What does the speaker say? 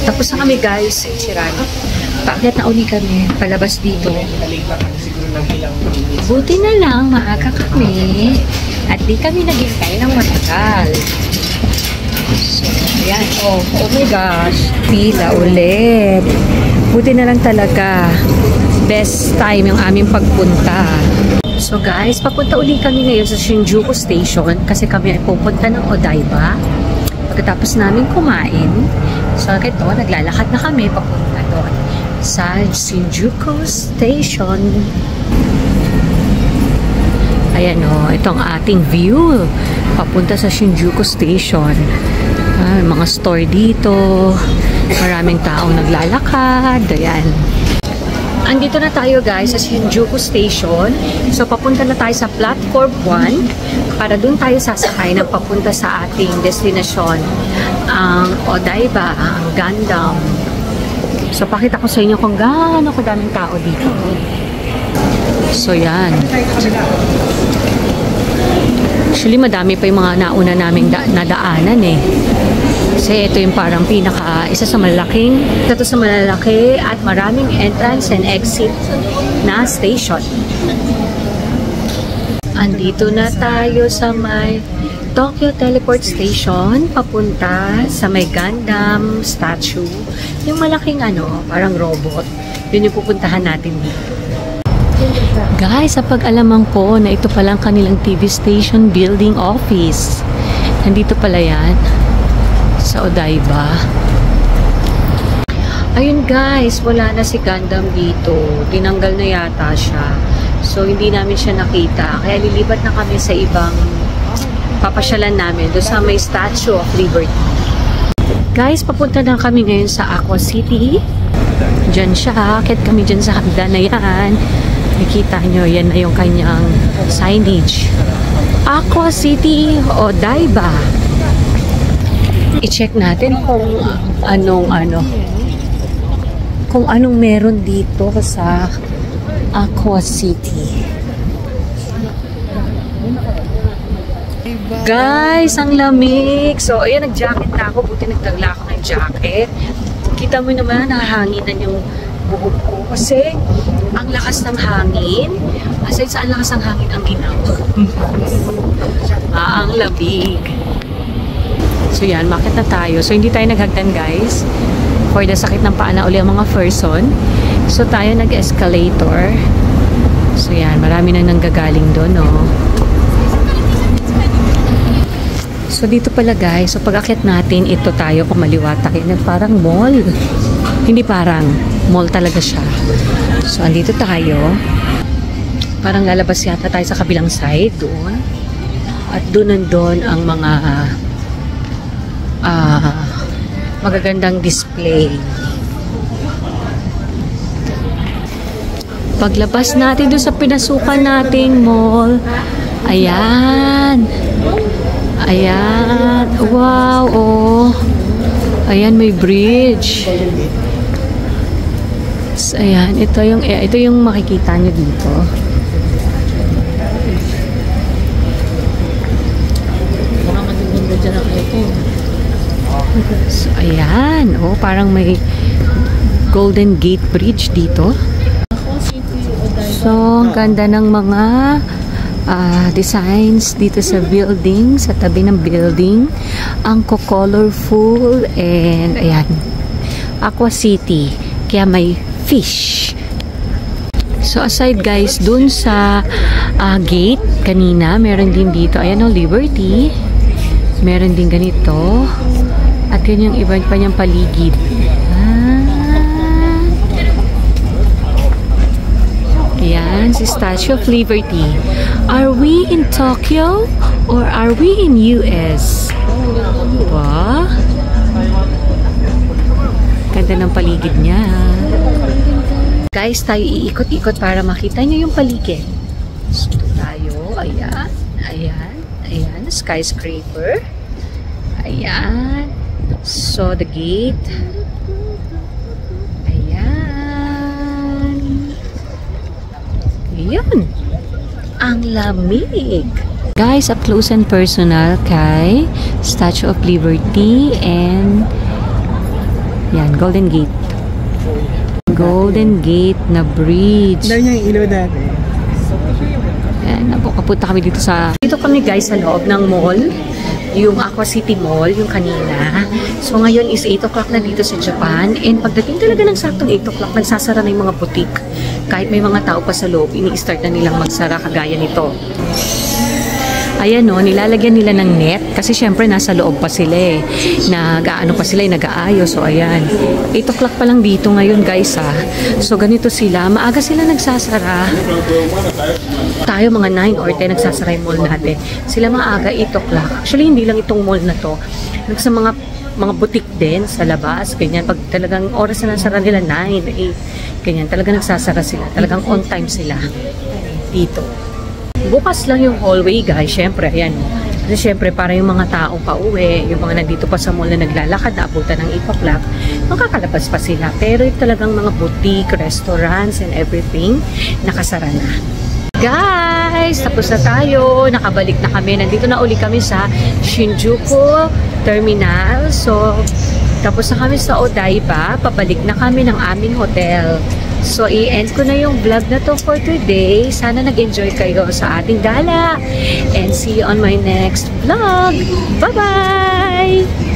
Tapos na kami guys, Chiran. Paakyat na uli kami, palabas dito. Buti na lang, maaga kami. At di kami naghintay ng matagal. So, ayan. Oh my gosh. Pila ulit. Buti na lang talaga. Best time yung aming pagpunta. So guys, papunta uli kami ngayon sa Shinjuku Station kasi kami ay pupunta ng Odaiba. Pagkatapos namin kumain, so ito, naglalakad na kami papunta doon sa Shinjuku Station. Ayan o, ito ang ating view papunta sa Shinjuku Station. Mga store dito, maraming taong naglalakad. Ayan. Andito na tayo guys sa Shinjuku Station. So papunta na tayo sa platform 1 para doon tayo sasakay ng papunta sa ating destinasyon, ang Odaiba, ang Gundam. So pakita ko sa inyo kung gaano kadaming tao dito. So yan. Actually madami pa yung mga nauna naming nadaanan eh. Kasi ito yung parang isa sa malalaki at maraming entrance and exit na station. Andito na tayo sa may Tokyo Teleport Station, papunta sa may Gundam statue. Yung malaking parang robot. Yun yung pupuntahan natin dito. Guys, sa pag-alamang ko na ito palang kanilang TV station building office. Nandito pala yan. Sa Odaiba. Ayun guys, wala na si Gundam dito. Tinanggal na yata siya. So, hindi namin siya nakita. Kaya lilipat na kami sa ibang papasyalan namin. Doon sa may Statue of Liberty. Guys, papunta na kami ngayon sa Aqua City. Diyan siya. Akit kami dyan sa hagdan na yan. Nakita nyo, yan na yung kanyang signage. Aqua City, Odaiba. I-check natin kung anong meron dito sa Aqua City. Guys, ang lamig. So, ayan, nag-jacket na ako. Buti nagtagla ako ng jacket. Kita mo naman, nahanginan yung buhok ko. Kasi, ang lakas ng hangin. Aside sa ang lakas ng hangin, ang ginaw. Ang lamig. So yan, makit na tayo. So hindi tayo naghagdan guys. For the sakit ng paa na uli ang mga person. So tayo nag-escalator. So yan, marami nang nanggagaling doon, no? So dito pala guys, so pag-akit natin, ito tayo kumaliwata. Parang mall. Hindi parang, mall talaga siya. So andito tayo. Parang lalabas yata tayo sa kabilang side doon. At doon nandun ang mga magagandang display. Paglabas natin doon sa pinasukan nating mall, ayan. Ayan. Wow, oh. Ayan, may bridge. So, ayan, ito yung makikita nyo dito. So, ayan. Oh, parang may Golden Gate Bridge dito. So, ang ganda ng mga designs dito sa building, sa tabi ng building. Ang colorful and ayan. Aqua City. Kaya may fish. So, aside guys, dun sa gate kanina, meron din dito. Ayan o, Liberty. Meron din ganito. At yun yung iba pa niyang paligid. Ayan, si Statue of Liberty. Are we in Tokyo or are we in US? Diba? ganda ng paligid niya. Guys, tayo iikot-ikot para makita nyo yung paligid. So, tayo. Ayan. Ayan. Ayan. Skyscraper. Ayan. So, the gate. Ayan. Ayan. Ang lamig. Guys, up close and personal kay Statue of Liberty and yan, Golden Gate. Golden Gate na bridge. Dahil niya yung ilaw dati. Ayan, kapunta kami dito sa... Dito kami guys sa loob ng mall. Yung Aqua City Mall, yung kanina. So ngayon is 8 o'clock na dito sa Japan. And pagdating talaga ng saktong 8 o'clock, nagsasara na yung mga butik. Kahit may mga tao pa sa loob, ini-start na nilang magsara kagaya nito. Ayan o, nilalagyan nila ng net kasi syempre nasa loob pa sila eh. Nag-aano pa sila, nag-aayos. So ayan, 8 o'clock pa lang dito ngayon guys ha. So ganito sila, maaga sila nagsasara. Tayo mga 9 or 10 nagsasara yung mall natin. Sila maaga 8 o'clock. Actually hindi lang itong mall na to. Sa mga butik din sa labas, ganyan. Pag talagang oras na nasara nila 9, 8, ganyan. Talagang nagsasara sila. Talagang on time sila dito. Bukas lang yung hallway guys, syempre, ayan. Kasi syempre, para yung mga taong pauwi, yung mga nandito pa sa mall na naglalakad, naabutan ng 8 o'clock, makakalabas pa sila. Pero yung talagang mga boutique, restaurants, and everything, nakasara na. Guys, tapos na tayo. Nakabalik na kami. Nandito na uli kami sa Shinjuku Terminal. So, tapos na kami sa Odaiba. Pabalik na kami ng aming hotel. So, i-end ko na yung vlog na to for today. Sana nag-enjoy kayo sa ating gala. And see you on my next vlog. Bye-bye!